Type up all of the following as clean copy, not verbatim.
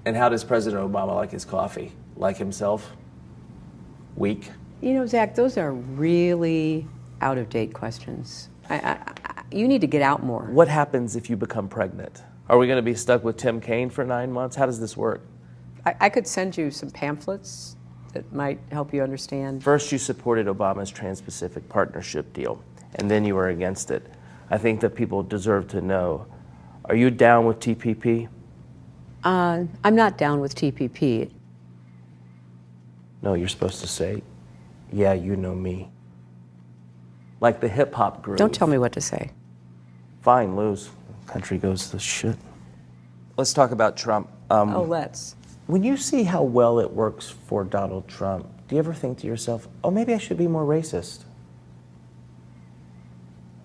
And how does President Obama like his coffee? Like himself? Weak? You know, Zach, those are really out-of-date questions. You need to get out more. What happens if you become pregnant? Are we going to be stuck with Tim Kaine for 9 months? How does this work? I could send you some pamphlets that might help you understand. First, you supported Obama's Trans-Pacific Partnership deal, and then you were against it. I think that people deserve to know. Are you down with TPP? I'm not down with TPP. No, you're supposed to say, yeah, you know me. Like the hip-hop group. Don't tell me what to say. Fine, lose. Country goes to shit. Let's talk about Trump. Let's. When you see how well it works for Donald Trump, do you ever think to yourself, oh, maybe I should be more racist?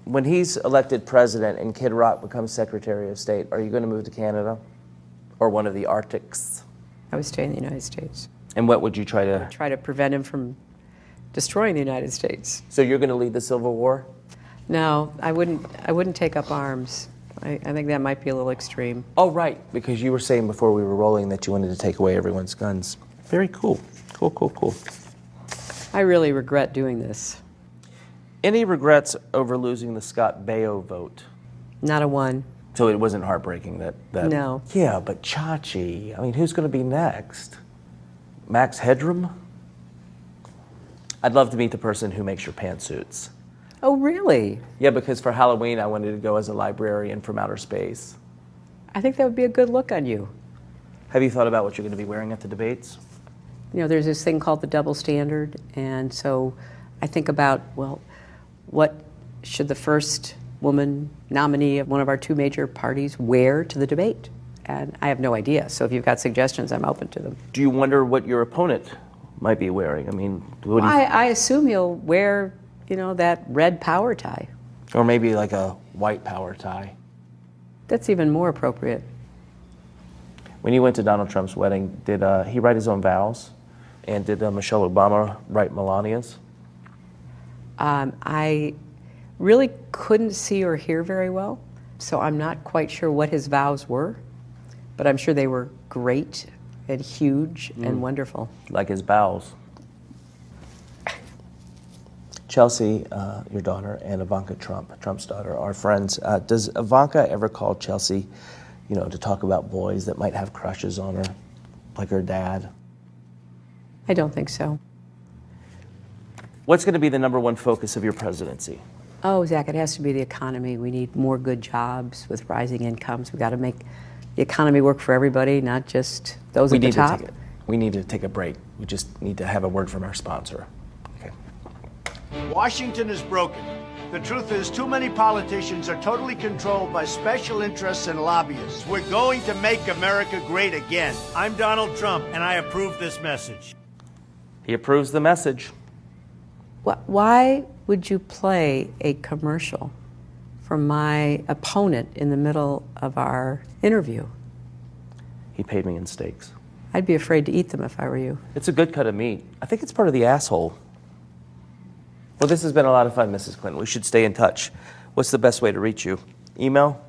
When he's elected president and Kid Rock becomes Secretary of State, are you going to move to Canada or one of the Arctics? I would stay in the United States. And what would you try to... Try to prevent him from destroying the United States. So you're going to lead the Civil War? No, I wouldn't take up arms. I think that might be a little extreme. Oh, right, because you were saying before we were rolling that you wanted to take away everyone's guns. Very cool. Cool. I really regret doing this. Any regrets over losing the Scott Baio vote? Not a one. So it wasn't heartbreaking that... No. Yeah, but Chachi, I mean, who's going to be next? Max Headroom? I'd love to meet the person who makes your pantsuits. Oh, really? Yeah, because for Halloween, I wanted to go as a librarian from outer space. I think that would be a good look on you. Have you thought about what you're going to be wearing at the debates? You know, there's this thing called the double standard, and so I think about, well, what should the first woman nominee of one of our two major parties wear to the debate? And I have no idea, so if you've got suggestions, I'm open to them. Do you wonder what your opponent might be wearing? I mean, what do you... I assume he'll wear, you know, that red power tie. Or maybe like a white power tie. That's even more appropriate. When you went to Donald Trump's wedding, did he write his own vows? And did Michelle Obama write Melania's? I really couldn't see or hear very well, so I'm not quite sure what his vows were, but I'm sure they were great and huge and wonderful. Like his bowels. Chelsea, your daughter, and Ivanka Trump, Trump's daughter, are friends. Does Ivanka ever call Chelsea, you know, to talk about boys that might have crushes on her, like her dad? I don't think so. What's going to be the #1 focus of your presidency? Oh, Zach, it has to be the economy. We need more good jobs with rising incomes. We've got to make the economy work for everybody, not just those at the top. We need to take a break. We just need to have a word from our sponsor. Okay. Washington is broken. The truth is, too many politicians are totally controlled by special interests and lobbyists. We're going to make America great again. I'm Donald Trump, and I approve this message. He approves the message. Why would you play a commercial for my opponent in the middle of our interview? He paid me in steaks. I'd be afraid to eat them if I were you. It's a good cut of meat. I think it's part of the asshole. Well, this has been a lot of fun, Mrs. Clinton. We should stay in touch. What's the best way to reach you? Email?